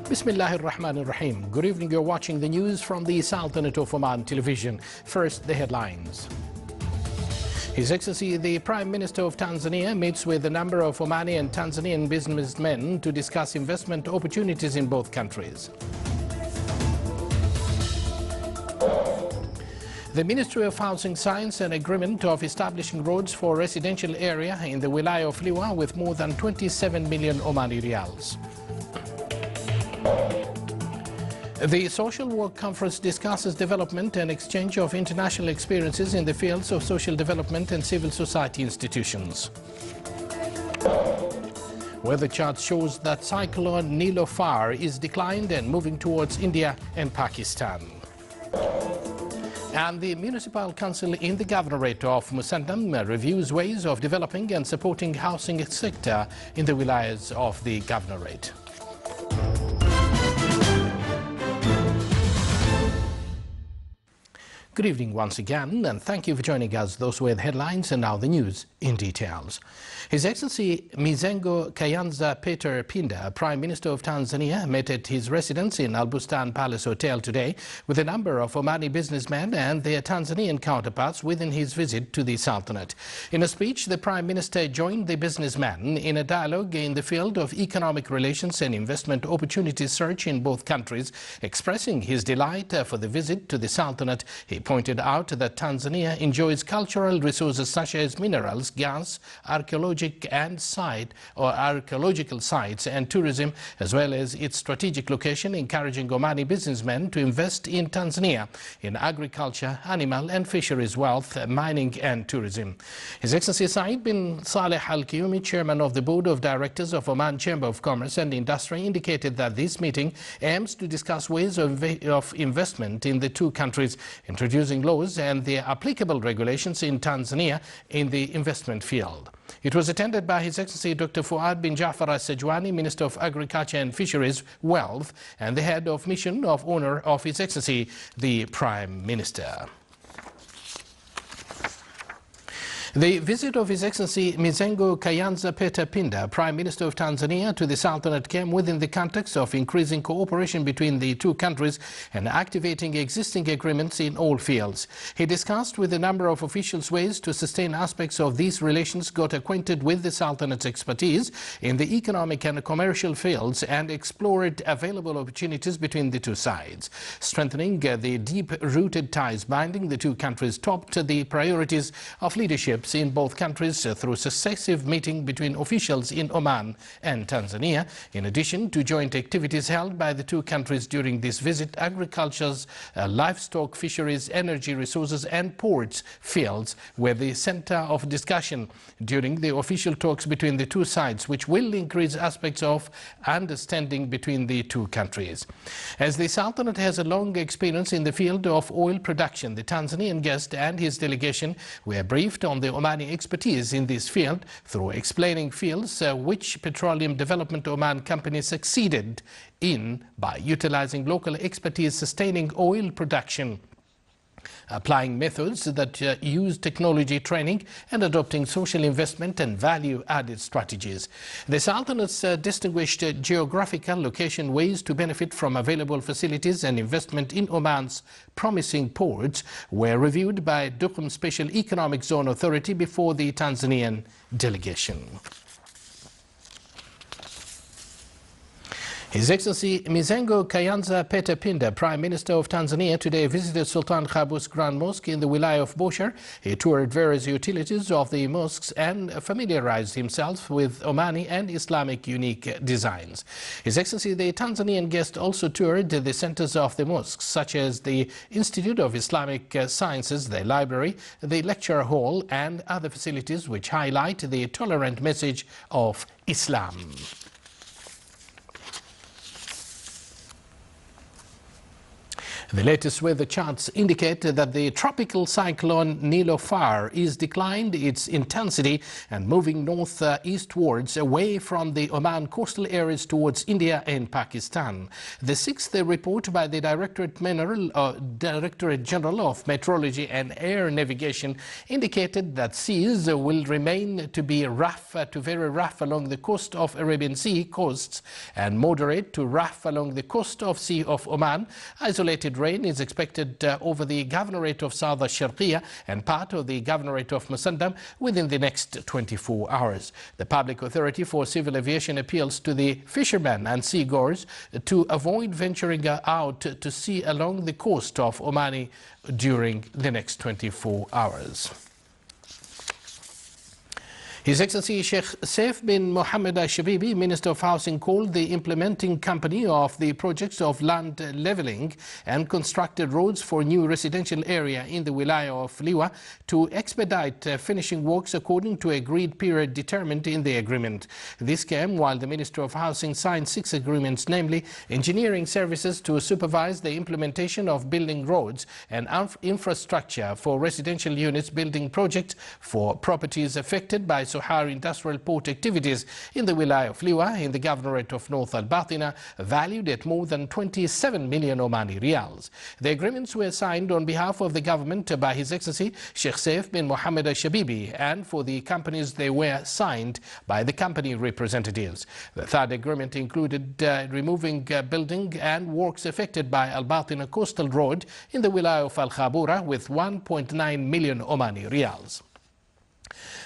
Bismillahirrahmanirrahim. Good evening. You're watching the news from the Sultanate of Oman television. First, the headlines. His Excellency the Prime Minister of Tanzania meets with a number of Omani and Tanzanian businessmen to discuss investment opportunities in both countries. The Ministry of Housing signs an agreement of establishing roads for residential area in the Wilaya of Liwa with more than 27 million Omani Riyals. The Social Work Conference discusses development and exchange of international experiences in the fields of social development and civil society institutions. Weather chart shows that cyclone Nilofar is declined and moving towards India and Pakistan. And the Municipal Council in the Governorate of Musandam reviews ways of developing and supporting housing sector in the wilayas of the Governorate. Good evening once again, and thank you for joining us. Those were the headlines, and now the news in details. His Excellency Mizengo Kayanza Peter Pinda, Prime Minister of Tanzania, met at his residence in Al Bustan Palace Hotel today with a number of Omani businessmen and their Tanzanian counterparts within his visit to the Sultanate. In a speech, the Prime Minister joined the businessmen in a dialogue in the field of economic relations and investment opportunities search in both countries, expressing his delight for the visit to the Sultanate. He pointed out that Tanzania enjoys cultural resources such as minerals, gas, archaeological sites and tourism, as well as its strategic location, encouraging Omani businessmen to invest in Tanzania in agriculture, animal and fisheries wealth, mining and tourism. His Excellency Said bin Saleh Al Qiyumi, Chairman of the Board of Directors of Oman Chamber of Commerce and Industry, indicated that this meeting aims to discuss ways of investment in the two countries, introducing laws and the applicable regulations in Tanzania in the investment field. It was attended by His Excellency Dr. Fuad bin Jafar Al-Sajwani, Minister of Agriculture and Fisheries, Wealth, and the Head of Mission of Honor of His Excellency the Prime Minister. The visit of His Excellency Mizengo Kayanza Peter Pinda, Prime Minister of Tanzania, to the Sultanate came within the context of increasing cooperation between the two countries and activating existing agreements in all fields. He discussed with a number of officials ways to sustain aspects of these relations, got acquainted with the Sultanate's expertise in the economic and commercial fields, and explored available opportunities between the two sides. Strengthening the deep-rooted ties binding the two countries topped the priorities of leadership in both countries through successive meetings between officials in Oman and Tanzania. In addition to joint activities held by the two countries during this visit, agriculture's livestock, fisheries, energy resources and ports fields were the center of discussion during the official talks between the two sides, which will increase aspects of understanding between the two countries. As the Sultanate has a long experience in the field of oil production, the Tanzanian guest and his delegation were briefed on the Omani expertise in this field through explaining fields which Petroleum Development Oman Company succeeded in by utilizing local expertise, sustaining oil production, applying methods that use technology training, and adopting social investment and value-added strategies. The Sultanate's distinguished geographical location, ways to benefit from available facilities and investment in Oman's promising ports were reviewed by Duqm Special Economic Zone Authority before the Tanzanian delegation. His Excellency Mizengo Kayanza Peter Pinda, Prime Minister of Tanzania, today visited Sultan Qaboos Grand Mosque in the Wilaya of Bosher. He toured various utilities of the mosques and familiarized himself with Omani and Islamic unique designs. His Excellency the Tanzanian guest also toured the centers of the mosques, such as the Institute of Islamic Sciences, the library, the lecture hall and other facilities which highlight the tolerant message of Islam. The latest weather charts indicate that the tropical cyclone Niloufar is declined its intensity and moving northeastwards away from the Oman coastal areas towards India and Pakistan. The sixth report by the Directorate General of Meteorology and Air Navigation indicated that seas will remain to be rough to very rough along the coast of Arabian Sea coasts and moderate to rough along the coast of Sea of Oman. Isolated rain is expected over the Governorate of South Sharqiya and part of the Governorate of Musandam within the next 24 hours. The Public Authority for Civil Aviation appeals to the fishermen and seagoers to avoid venturing out to sea along the coast of Oman during the next 24 hours. His Excellency Sheikh Saif bin Mohammed Al-Shabibi, Minister of Housing, called the implementing company of the projects of land levelling and constructed roads for new residential area in the Wilaya of Liwa to expedite finishing works according to agreed period determined in the agreement. This came while the Minister of Housing signed 6 agreements, namely engineering services to supervise the implementation of building roads and infrastructure for residential units, building projects for properties affected by Sohar industrial port activities in the Wilaya of Liwa in the Governorate of North Al-Batina, valued at more than 27 million Omani Riyals. The agreements were signed on behalf of the government by His Excellency Sheikh Saif bin Mohammed Al-Shabibi, and for the companies they were signed by the company representatives. The third agreement included removing building and works affected by Al-Batina Coastal Road in the Wilaya of Al-Khabura with 1.9 million Omani Riyals.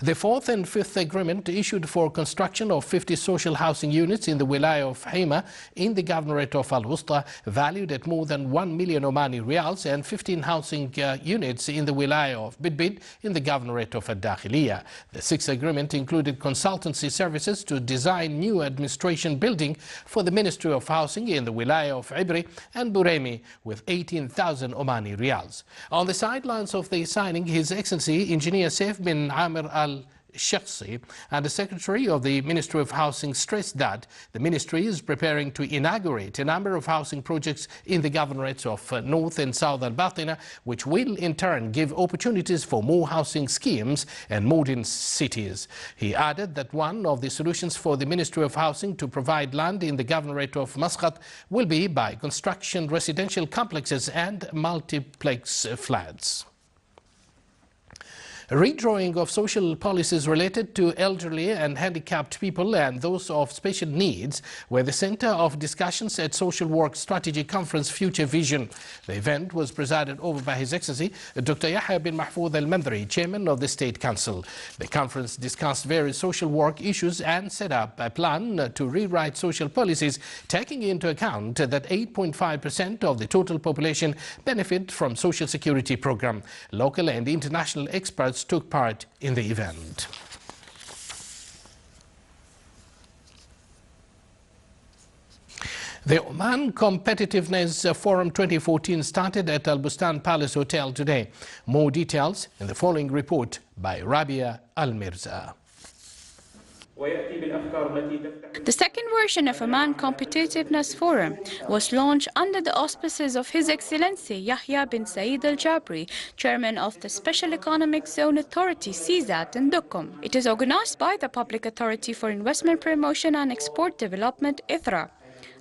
The fourth and fifth agreement issued for construction of 50 social housing units in the Wilaya of Haima in the Governorate of Al-Wusta, valued at more than 1 million Omani Riyals, and 15 housing units in the Wilaya of Bidbid in the Governorate of Al-Dakhiliya. The sixth agreement included consultancy services to design new administration building for the Ministry of Housing in the Wilaya of Ibri and Buremi with 18,000 Omani Riyals. On the sidelines of the signing, His Excellency Engineer Saif bin Amir Al-Shakhsi and the Secretary of the Ministry of Housing stressed that the Ministry is preparing to inaugurate a number of housing projects in the governorates of North and South Al-Batina, which will in turn give opportunities for more housing schemes and modern cities. He added that one of the solutions for the Ministry of Housing to provide land in the Governorate of Muscat will be by construction residential complexes and multiplex flats. A redrawing of social policies related to elderly and handicapped people and those of special needs were the center of discussions at Social Work Strategy Conference Future Vision. The event was presided over by His Excellency Dr. Yahya bin Mahfoud Al-Mandri, Chairman of the State Council. The conference discussed various social work issues and set up a plan to rewrite social policies, taking into account that 8.5% of the total population benefit from Social Security Program. Local and international experts took part in the event. The Oman Competitiveness Forum 2014 started at Al Bustan Palace Hotel today. More details in the following report by Rabia Al-Mirza. The second version of Oman Competitiveness Forum was launched under the auspices of His Excellency Yahya bin Saeed Al Jabri, Chairman of the Special Economic Zone Authority (SEZAT) in Dukum. It is organized by the Public Authority for Investment Promotion and Export Development (ITHRA)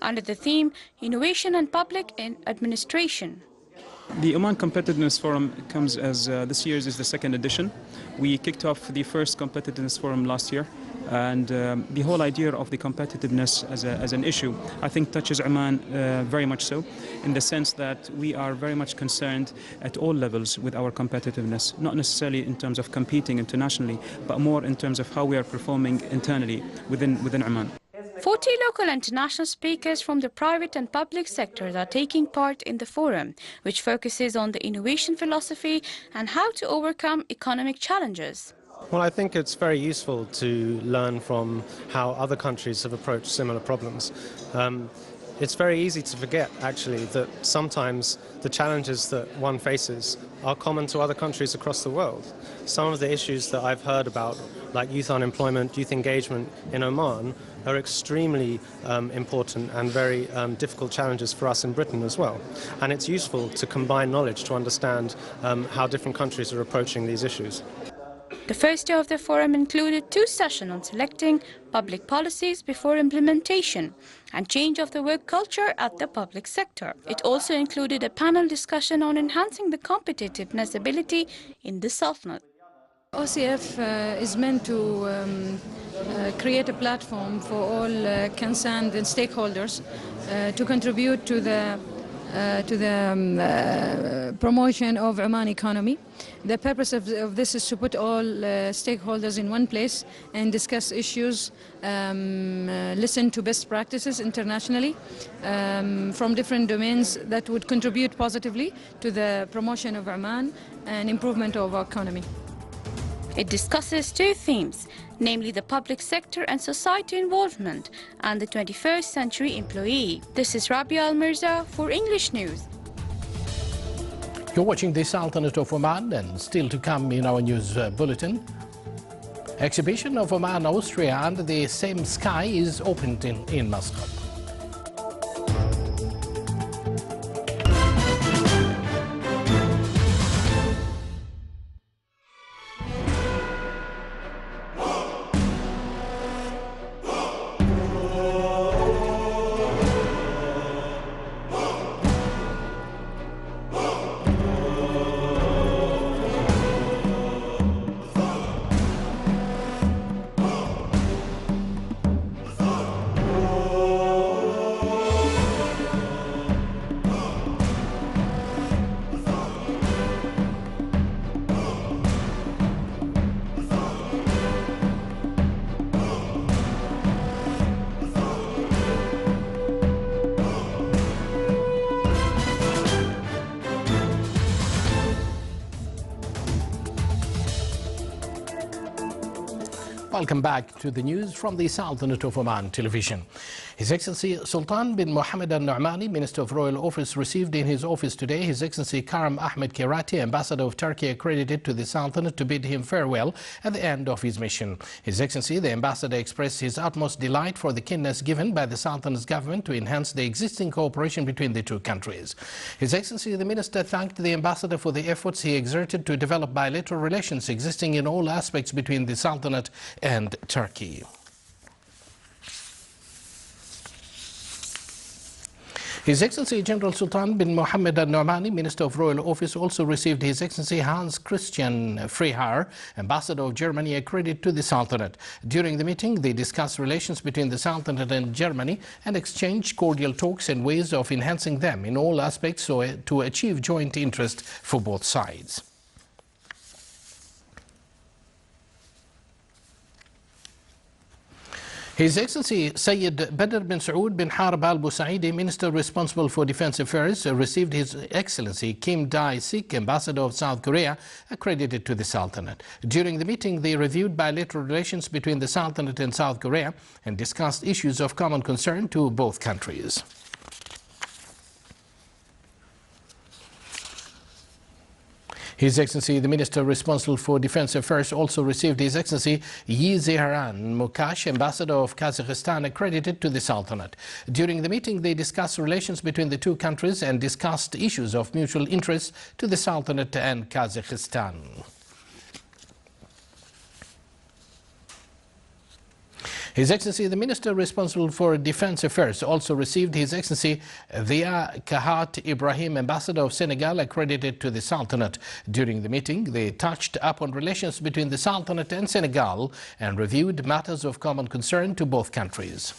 under the theme Innovation and Public Administration. The Oman Competitiveness Forum comes as this year's is the second edition. We kicked off the first Competitiveness Forum last year. And the whole idea of the competitiveness as an issue, I think, touches Oman very much so, in the sense that we are very much concerned at all levels with our competitiveness, not necessarily in terms of competing internationally, but more in terms of how we are performing internally within Oman. 40 local and international speakers from the private and public sectors are taking part in the forum, which focuses on the innovation philosophy and how to overcome economic challenges. Well, I think it's very useful to learn from how other countries have approached similar problems. It's very easy to forget, actually, that sometimes the challenges that one faces are common to other countries across the world. Some of the issues that I've heard about, like youth unemployment, youth engagement in Oman are extremely important and very difficult challenges for us in Britain as well. And it's useful to combine knowledge to understand how different countries are approaching these issues. The first day of the forum included 2 sessions on selecting public policies before implementation and change of the work culture at the public sector. It also included a panel discussion on enhancing the competitiveness ability in the Sultanate. OCF is meant to create a platform for all concerned and stakeholders to contribute to the promotion of Oman economy. The purpose of this is to put all stakeholders in one place and discuss issues, listen to best practices internationally from different domains that would contribute positively to the promotion of Oman and improvement of our economy. It discusses 2 themes, namely the public sector and society involvement and the 21st century employee. This is Rabia Al-Mirza for English News. You're watching the Sultanate of Oman, and still to come in our news bulletin. Exhibition of Oman, Austria under the same sky is opened in Muscat. Welcome back to the news from the Sultanate of Oman television. His Excellency Sultan bin Mohammed al-Nu'mani, Minister of Royal Office, received in his office today His Excellency Karam Ahmed Kirati, Ambassador of Turkey, accredited to the Sultanate, to bid him farewell at the end of his mission. His Excellency, the Ambassador, expressed his utmost delight for the kindness given by the Sultanate's government to enhance the existing cooperation between the 2 countries. His Excellency, the Minister, thanked the Ambassador for the efforts he exerted to develop bilateral relations existing in all aspects between the Sultanate and Turkey. His Excellency General Sultan bin Mohammed al-Nu'mani, Minister of Royal Office, also received His Excellency Hans Christian Freiherr, Ambassador of Germany, accredited to the Sultanate. During the meeting, they discussed relations between the Sultanate and Germany and exchanged cordial talks and ways of enhancing them in all aspects so to achieve joint interest for both sides. His Excellency Sayyid Badr bin Saud bin Harb al-Busaidi, Minister responsible for Defense Affairs, received His Excellency Kim Dae-sik, Ambassador of South Korea, accredited to the Sultanate. During the meeting, they reviewed bilateral relations between the Sultanate and South Korea and discussed issues of common concern to both countries. His Excellency, the Minister responsible for Defense Affairs, also received His Excellency Yi Zehran Mukash, Ambassador of Kazakhstan, accredited to the Sultanate. During the meeting, they discussed relations between the 2 countries and discussed issues of mutual interest to the Sultanate and Kazakhstan. His Excellency, the Minister responsible for Defense Affairs, also received His Excellency Dia Kahat Ibrahim, Ambassador of Senegal, accredited to the Sultanate. During the meeting, they touched upon relations between the Sultanate and Senegal and reviewed matters of common concern to both countries.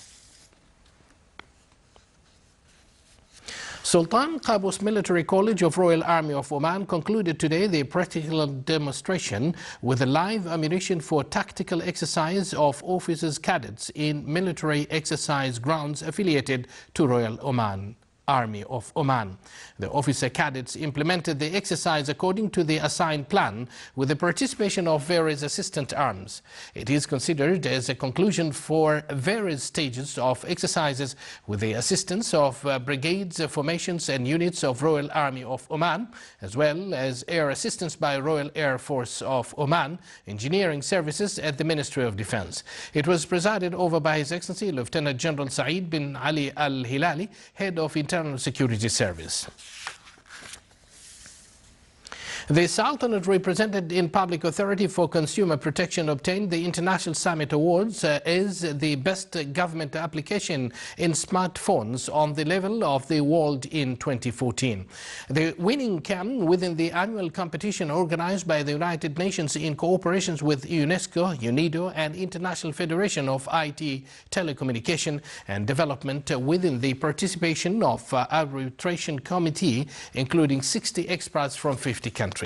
Sultan Qaboos Military College of Royal Army of Oman concluded today the practical demonstration with a live ammunition for tactical exercise of officers cadets in military exercise grounds affiliated to Royal Oman Army of Oman. The officer cadets implemented the exercise according to the assigned plan with the participation of various assistant arms. It is considered as a conclusion for various stages of exercises with the assistance of brigades, formations and units of Royal Army of Oman, as well as air assistance by Royal Air Force of Oman, engineering services at the Ministry of Defense. It was presided over by His Excellency Lieutenant General Saeed bin Ali Al-Hilali, Head of Internal Security Service. The Sultanate represented in Public Authority for Consumer Protection obtained the International Summit Awards as the best government application in smartphones on the level of the world in 2014. The winning came within the annual competition organized by the United Nations in cooperation with UNESCO, UNIDO and International Federation of IT, Telecommunication and Development within the participation of arbitration committee, including 60 experts from 50 countries.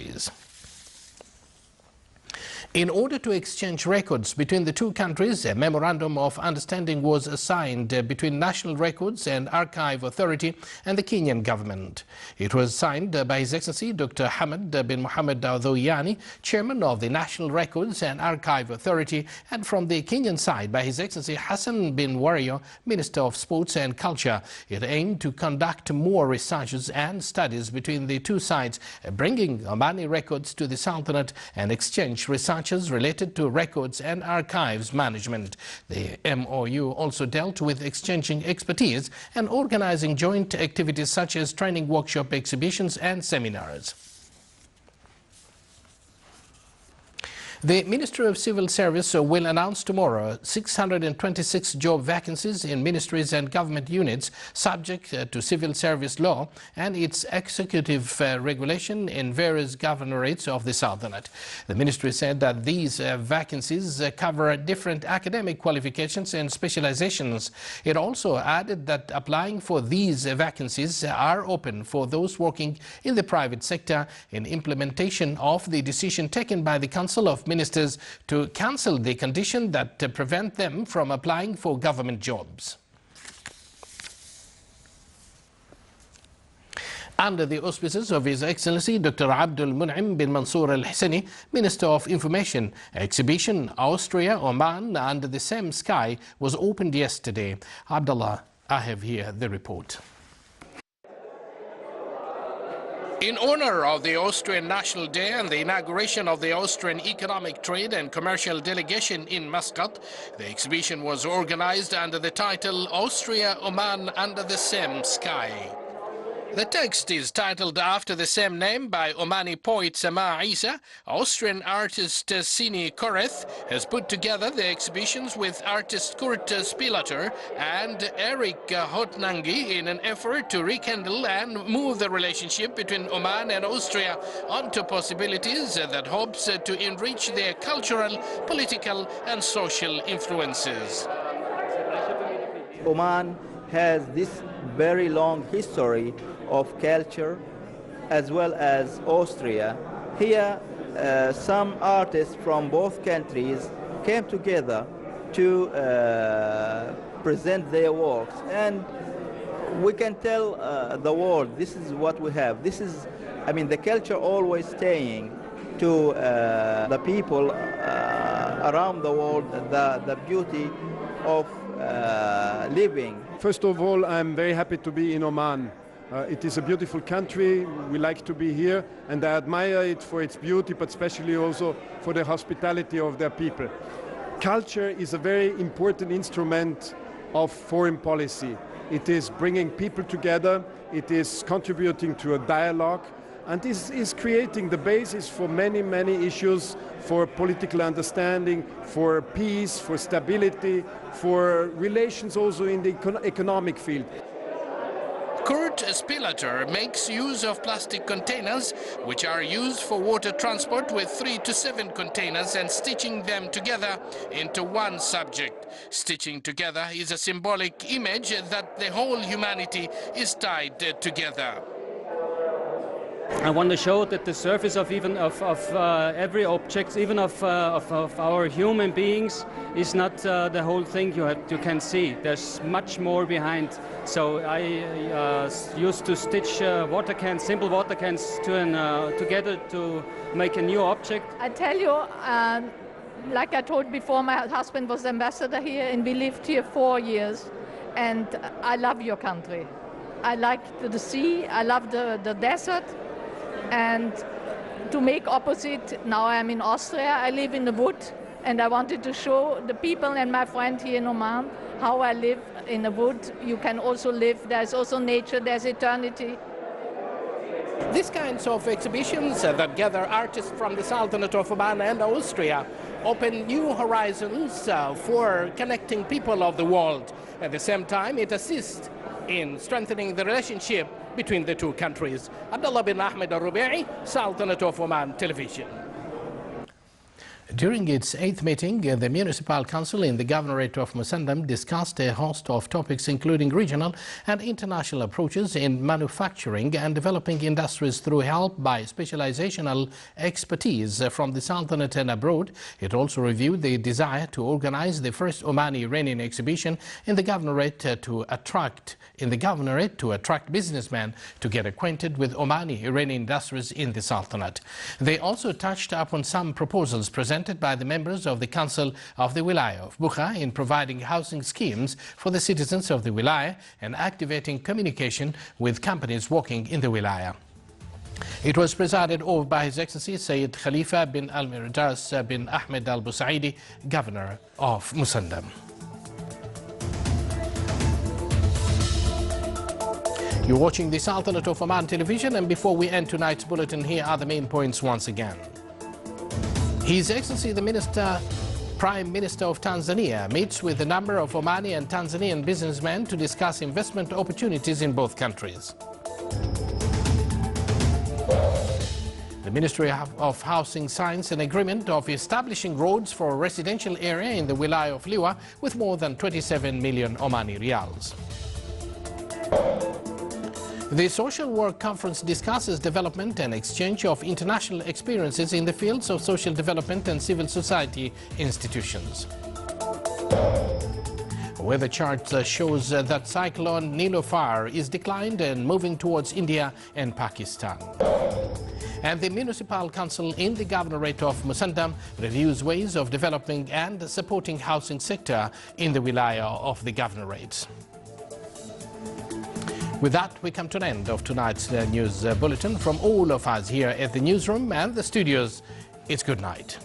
In order to exchange records between the two countries, a memorandum of understanding was signed between National Records and Archive Authority and the Kenyan government. It was signed by His Excellency Dr. Hamad bin Mohammed Al-Dhoyani, Chairman of the National Records and Archive Authority, and from the Kenyan side by His Excellency Hassan bin Wario, Minister of Sports and Culture. It aimed to conduct more researches and studies between the two sides, bringing Omani records to the Sultanate and exchange research related to records and archives management. The MOU also dealt with exchanging expertise and organizing joint activities such as training workshop, exhibitions and seminars. The Ministry of Civil Service will announce tomorrow 626 job vacancies in ministries and government units subject to civil service law and its executive regulation in various governorates of the Sultanate. The ministry said that these vacancies cover different academic qualifications and specializations. It also added that applying for these vacancies are open for those working in the private sector in implementation of the decision taken by the Council of Ministers to cancel the condition that prevent them from applying for government jobs. Under the auspices of His Excellency Dr. Abdul Mun'im bin Mansour Al-Hsani, Minister of Information, exhibition Austria, Oman under the same sky was opened yesterday. Abdullah, I have here the report. In honor of the Austrian National Day and the inauguration of the Austrian Economic Trade and Commercial Delegation in Muscat, the exhibition was organized under the title Austria Oman Under the Same Sky. The text is titled after the same name by Omani poet Sama Isa. Austrian artist Sini Koreth has put together the exhibitions with artist Kurt Spilater and Eric Hotnangi in an effort to rekindle and move the relationship between Oman and Austria onto possibilities that hopes to enrich their cultural, political and social influences. Oman has this very long history of culture as well as Austria. Here some artists from both countries came together to present their works, and we can tell the world this is what we have. This is, I mean, the culture always staying to the people around the world, the beauty of living. First of all, I'm very happy to be in Oman. It is a beautiful country. We like to be here, and I admire it for its beauty, but especially also for the hospitality of their people. Culture is a very important instrument of foreign policy. It is bringing people together, it is contributing to a dialogue, and this is creating the basis for many, many issues, for political understanding, for peace, for stability, for relations also in the economic field. Kurt Spilater makes use of plastic containers, which are used for water transport, with 3 to 7 containers, and stitching them together into one subject. Stitching together is a symbolic image that the whole humanity is tied together. I want to show that the surface of every object, even of our human beings, is not the whole thing you can see. There's much more behind. So I used to stitch water cans, simple water cans, together to make a new object. I tell you, like I told before, my husband was ambassador here, and we lived here 4 years. And I love your country. I like the sea. I love the desert. And to make opposite, now I'm in Austria, I live in the wood, and I wanted to show the people and my friend here in Oman how I live in the wood. You can also live, there's also nature, there's eternity. These kinds of exhibitions that gather artists from the Sultanate of Oman and Austria open new horizons for connecting people of the world. At the same time, it assists in strengthening the relationship between the two countries. Abdullah bin Ahmed al-Rubi'i, Sultanate of Oman Television. During its 8th meeting, the Municipal Council in the Governorate of Musandam discussed a host of topics including regional and international approaches in manufacturing and developing industries through help by specializational expertise from the Sultanate and abroad. It also reviewed the desire to organize the first Omani Iranian exhibition in the Governorate to attract businessmen to get acquainted with Omani Iranian industries in the Sultanate. They also touched upon some proposals presented by the members of the Council of the Wilaya of Bukha in providing housing schemes for the citizens of the Wilaya and activating communication with companies working in the Wilaya. It was presided over by His Excellency Sayyid Khalifa bin Al-Mirdas bin Ahmed Al-Busaidi, Governor of Musandam. You're watching the Sultanate of Oman Television, and before we end tonight's bulletin, here are the main points once again. His Excellency the Prime Minister of Tanzania meets with a number of Omani and Tanzanian businessmen to discuss investment opportunities in both countries. The Ministry of Housing signs an agreement of establishing roads for a residential area in the Wilaya of Liwa with more than 27 million Omani Riyals. The Social Work Conference discusses development and exchange of international experiences in the fields of social development and civil society institutions. Weather chart shows that Cyclone Nilofar is declined and moving towards India and Pakistan. And the Municipal Council in the Governorate of Musandam reviews ways of developing and supporting housing sector in the Wilaya of the Governorate. With that, we come to an end of tonight's news bulletin. From all of us here at the newsroom and the studios, it's good night.